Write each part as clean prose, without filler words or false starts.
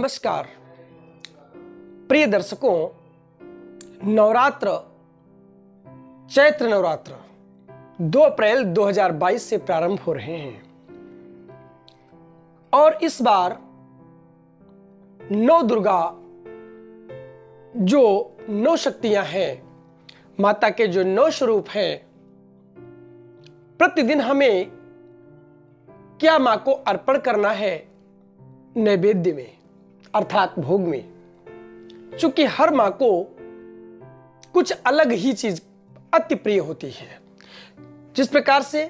नमस्कार प्रिय दर्शकों, नवरात्र चैत्र नवरात्र 2 अप्रैल 2022 से प्रारंभ हो रहे हैं और इस बार नौ दुर्गा जो 9 शक्तियां हैं, माता के जो 9 स्वरूप हैं, प्रतिदिन हमें क्या मां को अर्पण करना है नैवेद्य में अर्थात भोग में। चूंकि हर मां को कुछ अलग ही चीज अति प्रिय होती है। जिस प्रकार से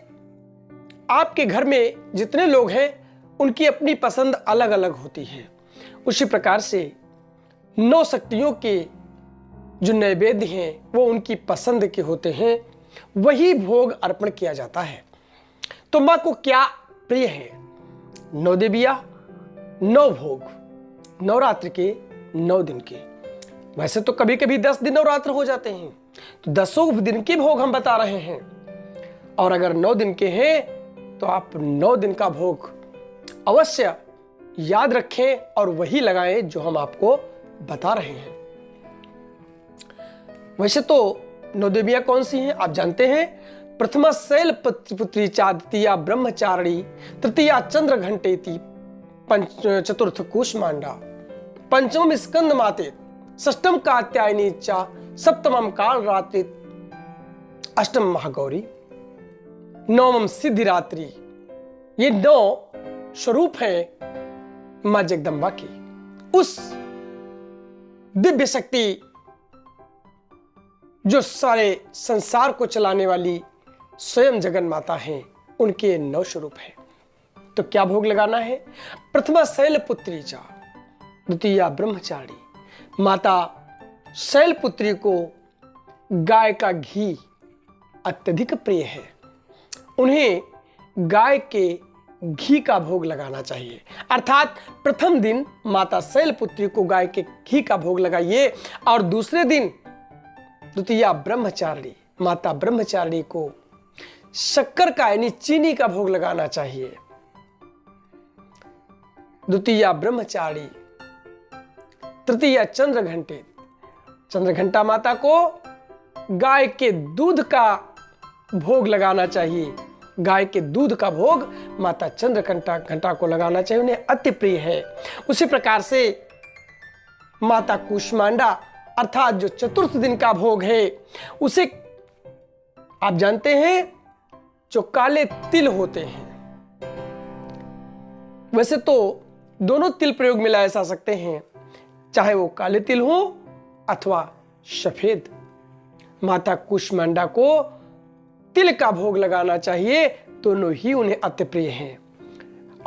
आपके घर में जितने लोग हैं उनकी अपनी पसंद अलग अलग होती है, उसी प्रकार से 9 शक्तियों के जो नैवेद्य हैं वो उनकी पसंद के होते हैं, वही भोग अर्पण किया जाता है। तो मां को क्या प्रिय है? 9 देवियां, 9 भोग, नवरात्र के 9 दिन के। वैसे तो कभी कभी 10 दिन नवरात्र हो जाते हैं, तो 10 दिन के भोग हम बता रहे हैं। और अगर 9 दिन के हैं तो आप 9 दिन का भोग अवश्य याद रखें और वही लगाएं जो हम आपको बता रहे हैं। वैसे तो 9 देवियां कौन सी हैं आप जानते हैं। प्रथमा शैलपुत्री चा, द्वितीया ब्रह्मचारिणी, तृतीया चंद्र घंटेति, चतुर्थ कूष्मांडा, पंचम स्कंद माते, षष्टम कात्यायनी चा, सप्तमम कालरात्रि, अष्टम महागौरी, नवम सिद्धिरात्रि। ये 9 स्वरूप हैं मां जगदंबा की, उस दिव्य शक्ति जो सारे संसार को चलाने वाली स्वयं जगन माता हैं, उनके 9 स्वरूप हैं। तो क्या भोग लगाना है? प्रथमा शैलपुत्री चा, द्वितीया ब्रह्मचारिणी। माता शैलपुत्री को गाय का घी अत्यधिक प्रिय है, उन्हें गाय के घी का भोग लगाना चाहिए। अर्थात प्रथम दिन माता शैलपुत्री को गाय के घी का भोग लगाइए और दूसरे दिन द्वितीया ब्रह्मचारिणी, माता ब्रह्मचारिणी को शक्कर का यानी चीनी का भोग लगाना चाहिए। द्वितीया ब्रह्मचारिणी, तृतीया चंद्र घंटे, चंद्र घंटा माता को गाय के दूध का भोग लगाना चाहिए। गाय के दूध का भोग माता चंद्र घंटा को लगाना चाहिए, उन्हें अति प्रिय है। उसी प्रकार से माता कूष्मांडा अर्थात जो चतुर्थ दिन का भोग है, उसे आप जानते हैं जो काले तिल होते हैं। वैसे तो दोनों तिल प्रयोग में लाए जा सकते हैं, चाहे वो काले तिल हो अथवा सफेद। माता कूष्मांडा को तिल का भोग लगाना चाहिए, दोनों ही उन्हें अति प्रिय हैं।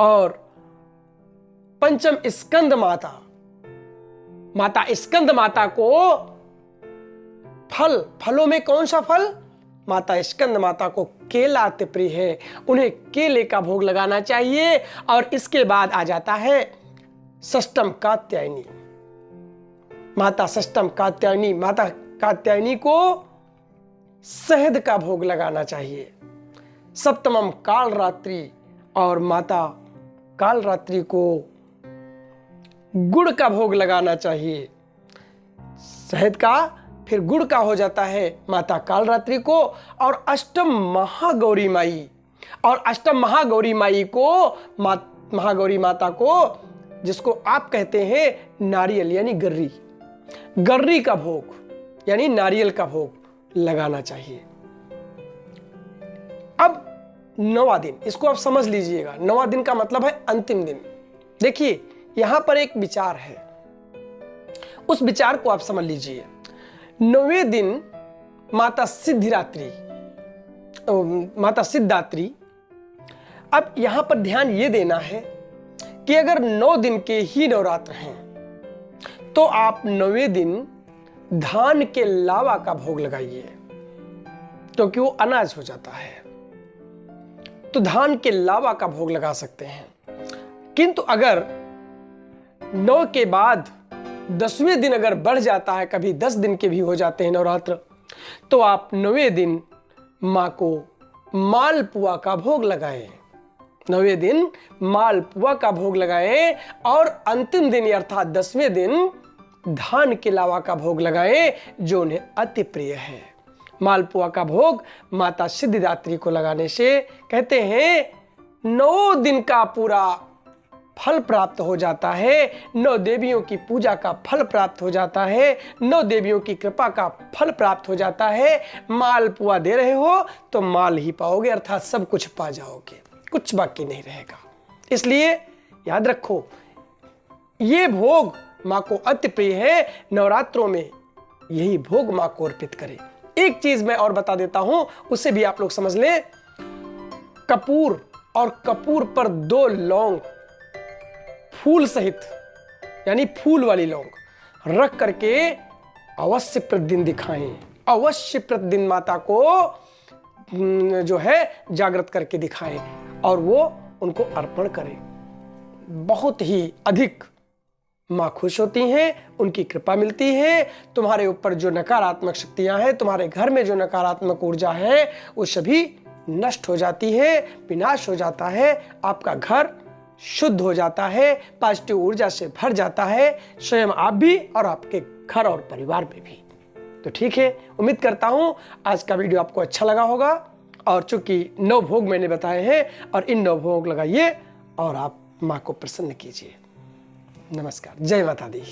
और पंचम स्कंद माता, माता स्कंद माता को फलों में कौन सा फल? माता स्कंद माता को केला अति प्रिय है, उन्हें केले का भोग लगाना चाहिए। और इसके बाद आ जाता है षष्टम कात्यायनी, माता षष्टम कात्यायनी, माता कात्यायनी को शहद का भोग लगाना चाहिए। सप्तमम कालरात्रि, और माता कालरात्रि को गुड़ का भोग लगाना चाहिए। शहद का फिर गुड़ का हो जाता है माता कालरात्रि को। और अष्टम महागौरी माई, और अष्टम महागौरी माई को महागौरी माता को, जिसको आप कहते हैं नारियल यानी गर्री, गर्री का भोग यानी नारियल का भोग लगाना चाहिए। अब 9वां दिन, इसको आप समझ लीजिएगा। 9वां दिन का मतलब है अंतिम दिन। देखिए यहां पर एक विचार है, उस विचार को आप समझ लीजिए। 9वें दिन माता सिद्धिरात्रि, माता सिद्धात्री। अब यहां पर ध्यान यह देना है कि अगर 9 दिन के ही नवरात्र हैं तो आप 9वें दिन धान के लावा का भोग लगाइए, क्योंकि वो अनाज हो जाता है, तो धान के लावा का भोग लगा सकते हैं। किंतु अगर 9 के बाद 10वें दिन अगर बढ़ जाता है, कभी 10 दिन के भी हो जाते हैं नवरात्र, तो आप 9वें दिन मां को मालपुआ का भोग लगाएं। 9वें दिन मालपुआ का भोग लगाएं और अंतिम दिन अर्थात 10वें दिन धान के लावा का भोग लगाएं जो उन्हें अति प्रिय है। मालपुआ का भोग माता सिद्धिदात्री को लगाने से कहते हैं 9 दिन का पूरा फल प्राप्त हो जाता है, 9 देवियों की पूजा का फल प्राप्त हो जाता है, 9 देवियों की कृपा का फल प्राप्त हो जाता है। मालपुआ दे रहे हो तो माल ही पाओगे, अर्थात सब कुछ पा जाओगे, कुछ बाकी नहीं रहेगा। इसलिए याद रखो, ये भोग माँ को अति प्रिय है। नवरात्रों में यही भोग माँ को अर्पित करें। एक चीज मैं और बता देता हूं, उससे भी आप लोग समझ लें। कपूर और कपूर पर 2 लौंग फूल सहित, यानी फूल वाली लौंग रख करके अवश्य प्रतिदिन दिखाएं। अवश्य प्रतिदिन माता को जो है जागृत करके दिखाएं और वो उनको अर्पण करें। बहुत ही अधिक माँ खुश होती हैं, उनकी कृपा मिलती है। तुम्हारे ऊपर जो नकारात्मक शक्तियां हैं, तुम्हारे घर में जो नकारात्मक ऊर्जा है, वो सभी नष्ट हो जाती है, विनाश हो जाता है। आपका घर शुद्ध हो जाता है, पॉजिटिव ऊर्जा से भर जाता है, स्वयं आप भी और आपके घर और परिवार में भी। तो ठीक है, उम्मीद करता हूं आज का वीडियो आपको अच्छा लगा होगा। और चूंकि 9 भोग मैंने बताए हैं और इन 9 भोग लगाइए और आप माँ को प्रसन्न कीजिए। नमस्कार, जय माता दी।